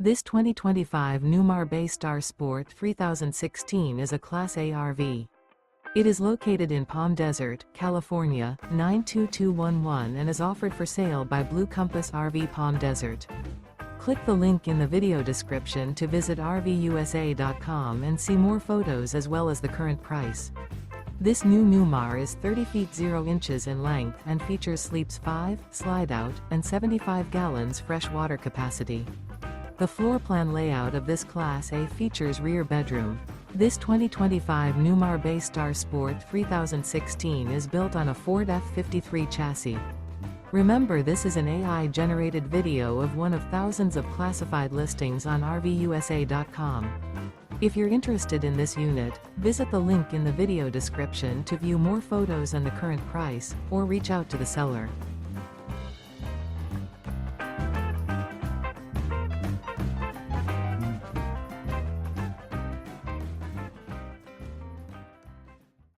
This 2025 Newmar Bay Star Sport 3016 is a Class A RV. It is located in Palm Desert, California, 92211 and is offered for sale by Blue Compass RV Palm Desert. Click the link in the video description to visit RVUSA.com and see more photos as well as the current price. This new Newmar is 30 feet 0 inches in length and features sleeps 5, slide-out, and 75 gallons fresh water capacity. The floor plan layout of this Class A features rear bedroom. This 2025 Newmar Bay Star Sport 3016 is built on a Ford F-53 chassis. Remember, this is an AI-generated video of one of thousands of classified listings on RVUSA.com. If you're interested in this unit, visit the link in the video description to view more photos and the current price, or reach out to the seller.